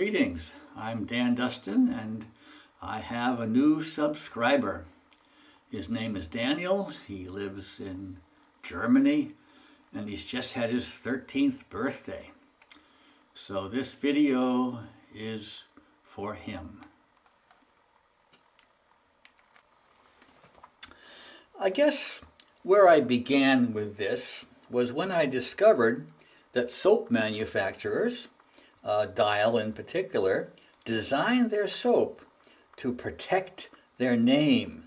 Greetings, I'm Dustin and I have a new subscriber. His name is Daniel, he lives in Germany and he's just had his 13th birthday. So this video is for him. I guess where I began with this was when I discovered that soap manufacturers, Dial in particular, design their soap to protect their name.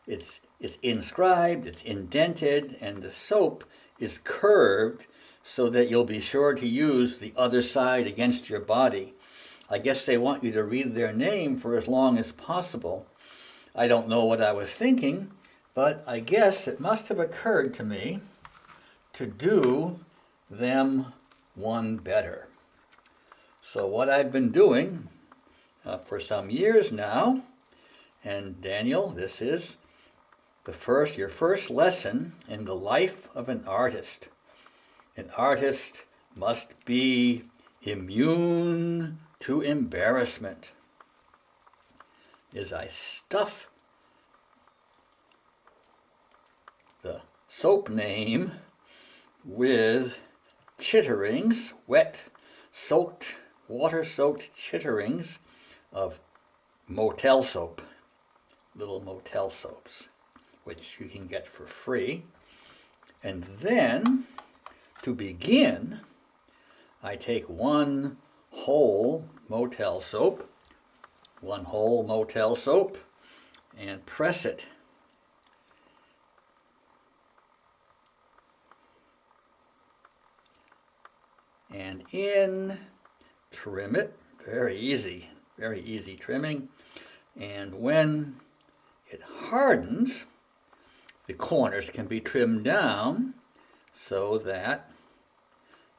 It's inscribed, it's indented, and the soap is curved so that you'll be sure to use the other side against your body. I guess they want you to read their name for as long as possible. I don't know what I was thinking, but I guess it must have occurred to me to do them one better. So what I've been doing for some years now, and Daniel, this is your first lesson in the life of an artist. An artist must be immune to embarrassment. As I stuff the soap name with chitterings, wet, soaked, water-soaked chitterings of motel soap, little motel soaps, which you can get for free. And then, to begin, I take one whole motel soap, and press it. And trim it, very easy trimming. And when it hardens, the corners can be trimmed down so that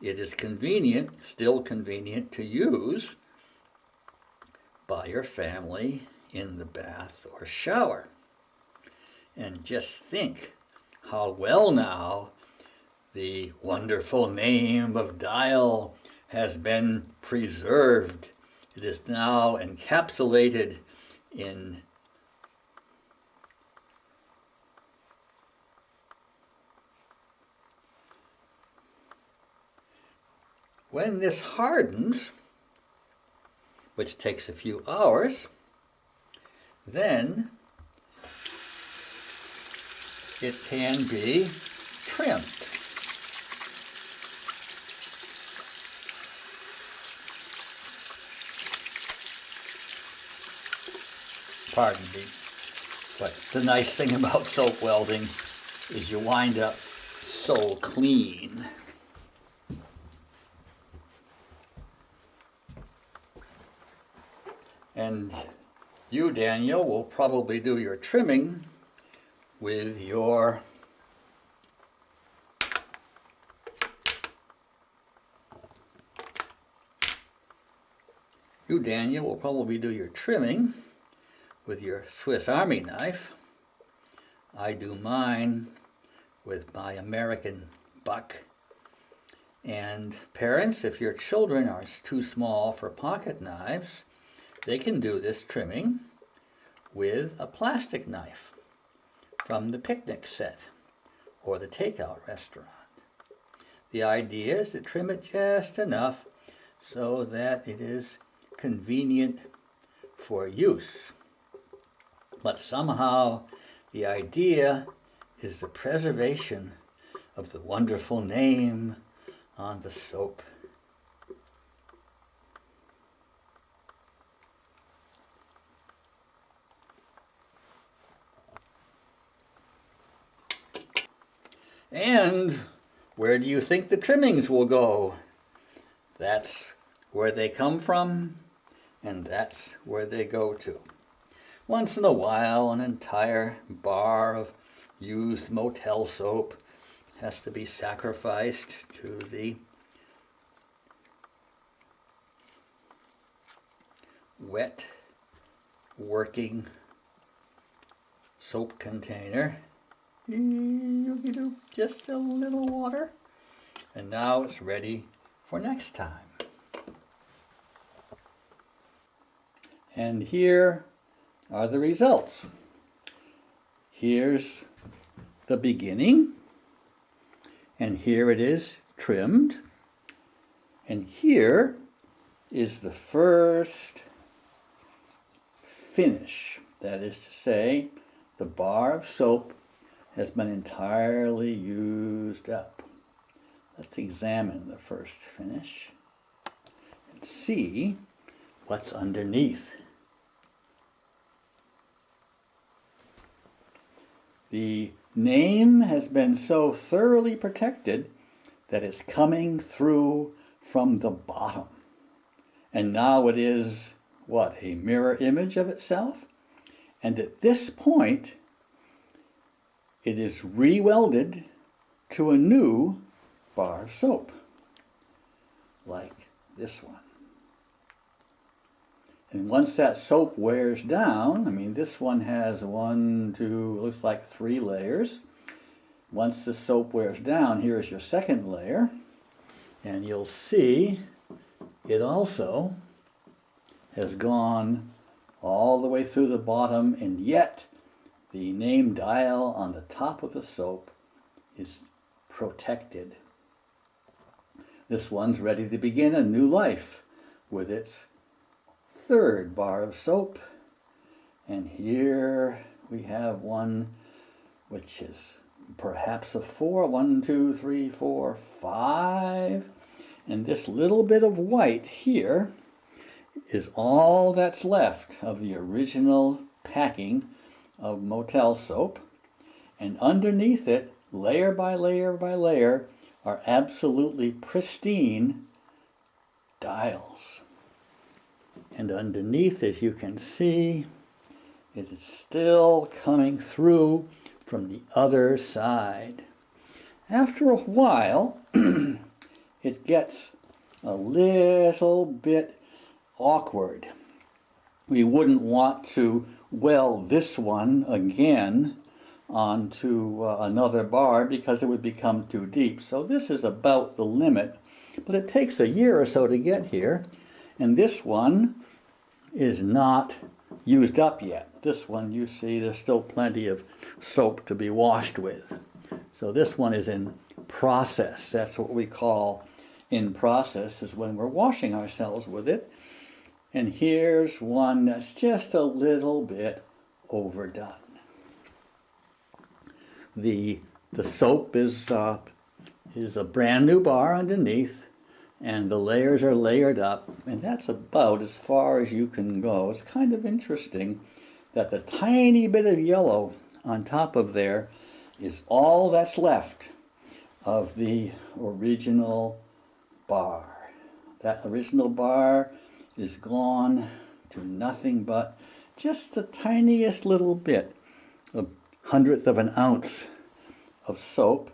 it is still convenient to use by your family in the bath or shower. And just think how well now the wonderful name of Dial has been preserved. It is now encapsulated in when this hardens, which takes a few hours, then it can be trimmed. Pardon me, but the nice thing about soap welding is you wind up so clean. And you, Daniel, will probably do your trimming with your Swiss Army knife. I do mine with my American buck. And parents, if your children are too small for pocket knives, they can do this trimming with a plastic knife from the picnic set or the takeout restaurant. The idea is to trim it just enough so that it is convenient for use. But somehow the idea is the preservation of the wonderful name on the soap. And where do you think the trimmings will go? That's where they come from, and that's where they go to. Once in a while, an entire bar of used motel soap has to be sacrificed to the wet working soap container. Just a little water, and now it's ready for next time. And here are the results. Here's the beginning, and here it is trimmed, and here is the first finish. That is to say, the bar of soap has been entirely used up. Let's examine the first finish and see what's underneath. The name has been so thoroughly protected that it's coming through from the bottom. And now it is, what, a mirror image of itself? And at this point, it is re-welded to a new bar of soap, like this one. And once that soap wears down, I mean, this one has 1, 2, looks like 3 layers. Once the soap wears down, here's your second layer, and you'll see it also has gone all the way through the bottom, and yet the name dial on the top of the soap is protected. This one's ready to begin a new life with its third bar of soap, and here we have one which is perhaps a 4, 1, 2, 3, 4, 5, and this little bit of white here is all that's left of the original packing of motel soap, and underneath it, layer by layer by layer, are absolutely pristine dials. And underneath, as you can see, it is still coming through from the other side. After a while, it gets a little bit awkward. We wouldn't want to weld this one again onto another bar because it would become too deep. So this is about the limit, but it takes a year or so to get here. And this one is not used up yet. This one, you see, there's still plenty of soap to be washed with. So this one is in process. That's what we call in process, is when we're washing ourselves with it. And here's one that's just a little bit overdone. The soap is a brand new bar underneath, and the layers are layered up, and that's about as far as you can go. It's kind of interesting that the tiny bit of yellow on top of there is all that's left of the original bar. That original bar is gone to nothing but just the tiniest little bit, a 1/100th of an ounce of soap,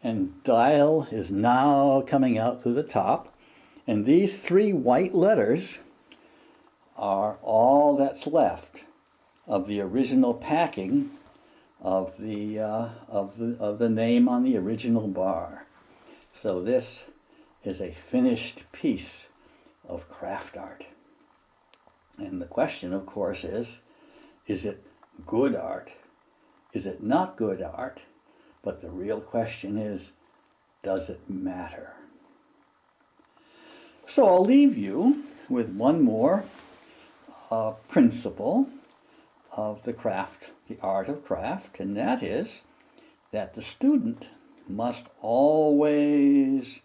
and dial is now coming out through the top, and these 3 white letters are all that's left of the original packing of the name on the original bar. So this is a finished piece of craft art. And the question, of course, is it good art? Is it not good art? But the real question is, does it matter? So I'll leave you with one more principle of the craft, the art of craft, and that is that the student must always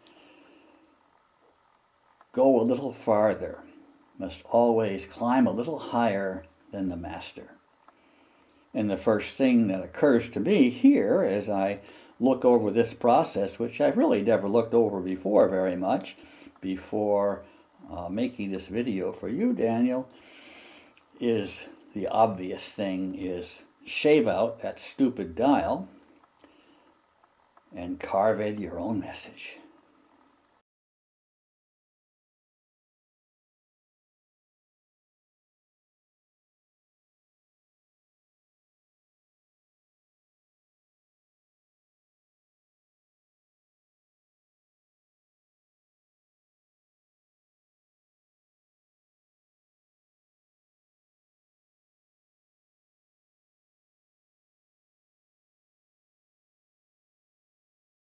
go a little farther, must always climb a little higher than the master. And the first thing that occurs to me here as I look over this process, which I've really never looked over before very much, before making this video for you, Daniel, is the obvious thing is shave out that stupid dial and carve in your own message.